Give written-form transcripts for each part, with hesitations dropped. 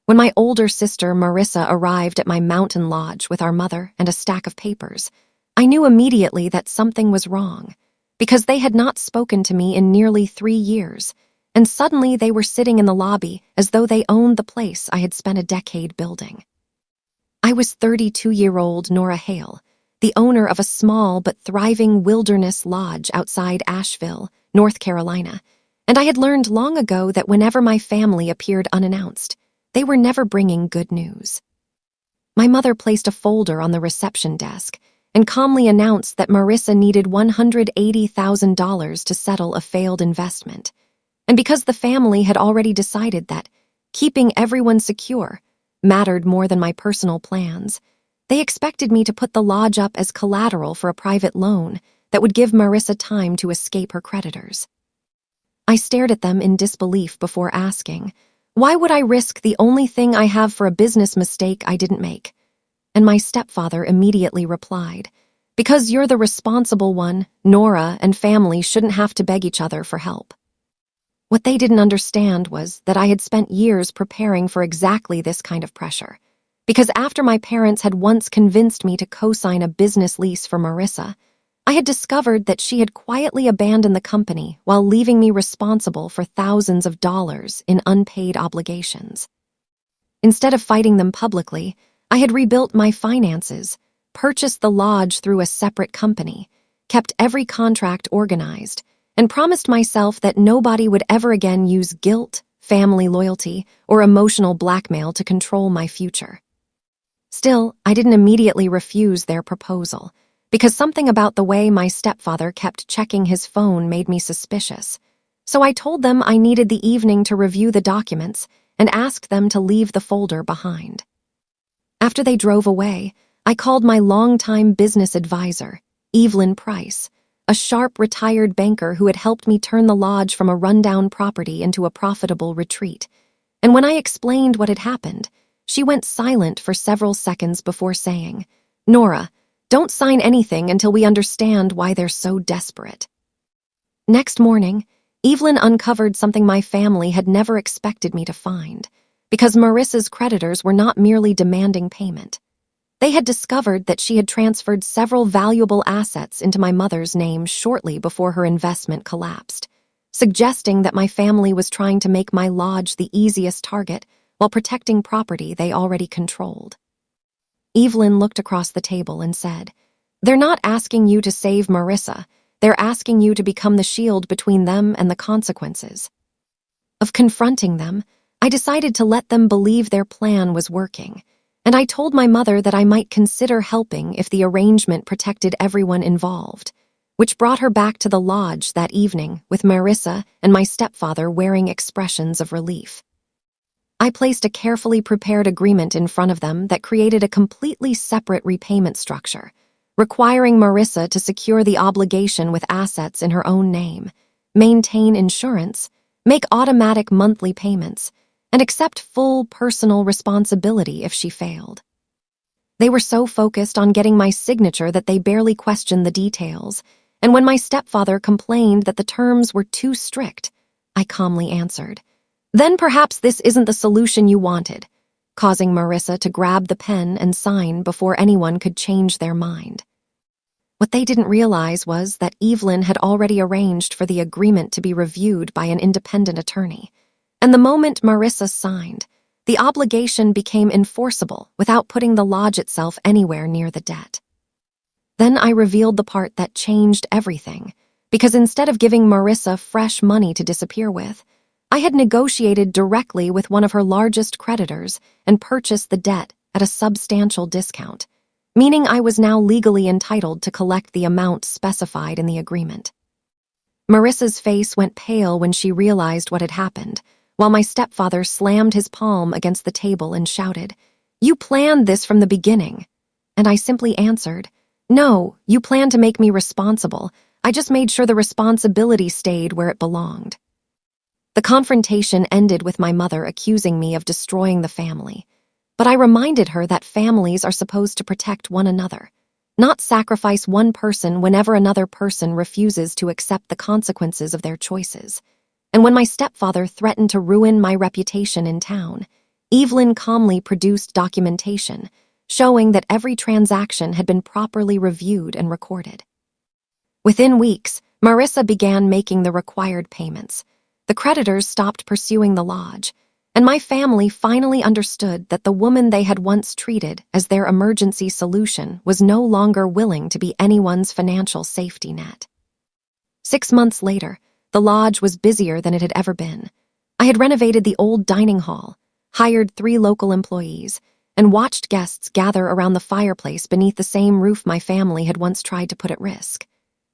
When my older sister, Marissa, arrived at my mountain lodge with our mother and a stack of papers, I knew immediately that something was wrong, because they had not spoken to me in nearly 3 years, and suddenly they were sitting in the lobby as though they owned the place I had spent a decade building. I was 32-year-old Nora Hale, the owner of a small but thriving wilderness lodge outside Asheville, North Carolina, and I had learned long ago that whenever my family appeared unannounced, they were never bringing good news. My mother placed a folder on the reception desk and calmly announced that Marissa needed $180,000 to settle a failed investment. And because the family had already decided that keeping everyone secure mattered more than my personal plans, they expected me to put the lodge up as collateral for a private loan that would give Marissa time to escape her creditors. I stared at them in disbelief before asking, why would I risk the only thing I have for a business mistake I didn't make? And my stepfather immediately replied, because you're the responsible one, Nora and family shouldn't have to beg each other for help. What they didn't understand was that I had spent years preparing for exactly this kind of pressure, because after my parents had once convinced me to co-sign a business lease for Marissa, I had discovered that she had quietly abandoned the company while leaving me responsible for thousands of dollars in unpaid obligations. Instead of fighting them publicly, I had rebuilt my finances, purchased the lodge through a separate company, kept every contract organized, and promised myself that nobody would ever again use guilt, family loyalty, or emotional blackmail to control my future. Still, I didn't immediately refuse their proposal, because something about the way my stepfather kept checking his phone made me suspicious. So I told them I needed the evening to review the documents and asked them to leave the folder behind. After they drove away, I called my longtime business advisor, Evelyn Price, a sharp retired banker who had helped me turn the lodge from a rundown property into a profitable retreat. And when I explained what had happened, she went silent for several seconds before saying, "Nora, don't sign anything until we understand why they're so desperate." Next morning, Evelyn uncovered something my family had never expected me to find, because Marissa's creditors were not merely demanding payment. They had discovered that she had transferred several valuable assets into my mother's name shortly before her investment collapsed, suggesting that my family was trying to make my lodge the easiest target while protecting property they already controlled. Evelyn looked across the table and said, "They're not asking you to save Marissa. They're asking you to become the shield between them and the consequences." Of confronting them, I decided to let them believe their plan was working, and I told my mother that I might consider helping if the arrangement protected everyone involved, which brought her back to the lodge that evening with Marissa and my stepfather wearing expressions of relief. I placed a carefully prepared agreement in front of them that created a completely separate repayment structure, requiring Marissa to secure the obligation with assets in her own name, maintain insurance, make automatic monthly payments, and accept full personal responsibility if she failed. They were so focused on getting my signature that they barely questioned the details, and when my stepfather complained that the terms were too strict, I calmly answered, "Then perhaps this isn't the solution you wanted," causing Marissa to grab the pen and sign before anyone could change their mind. What they didn't realize was that Evelyn had already arranged for the agreement to be reviewed by an independent attorney, and the moment Marissa signed, the obligation became enforceable without putting the lodge itself anywhere near the debt. Then I revealed the part that changed everything, because instead of giving Marissa fresh money to disappear with, I had negotiated directly with one of her largest creditors and purchased the debt at a substantial discount, meaning I was now legally entitled to collect the amount specified in the agreement. Marissa's face went pale when she realized what had happened, while my stepfather slammed his palm against the table and shouted, "You planned this from the beginning." And I simply answered, "No, you planned to make me responsible. I just made sure the responsibility stayed where it belonged." The confrontation ended with my mother accusing me of destroying the family, but I reminded her that families are supposed to protect one another, not sacrifice one person whenever another person refuses to accept the consequences of their choices. And when my stepfather threatened to ruin my reputation in town, Evelyn calmly produced documentation, showing that every transaction had been properly reviewed and recorded. Within weeks, Marissa began making the required payments. The creditors stopped pursuing the lodge, and my family finally understood that the woman they had once treated as their emergency solution was no longer willing to be anyone's financial safety net. 6 months later, the lodge was busier than it had ever been. I had renovated the old dining hall, hired 3 local employees, and watched guests gather around the fireplace beneath the same roof my family had once tried to put at risk.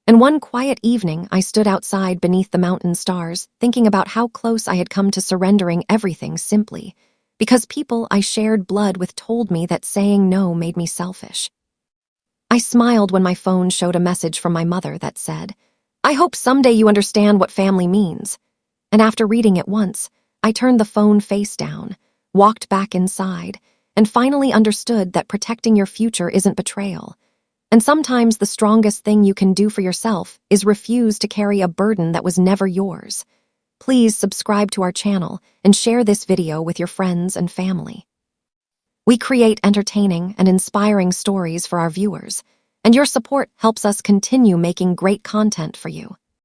And one quiet evening, I stood outside beneath the mountain stars, thinking about how close I had come to surrendering everything simply, because people I shared blood with told me that saying no made me selfish. I smiled when my phone showed a message from my mother that said, "I hope someday you understand what family means." And after reading it once, I turned the phone face down, walked back inside, and finally understood that protecting your future isn't betrayal. And sometimes the strongest thing you can do for yourself is refuse to carry a burden that was never yours. Please subscribe to our channel and share this video with your friends and family. We create entertaining and inspiring stories for our viewers, and your support helps us continue making great content for you.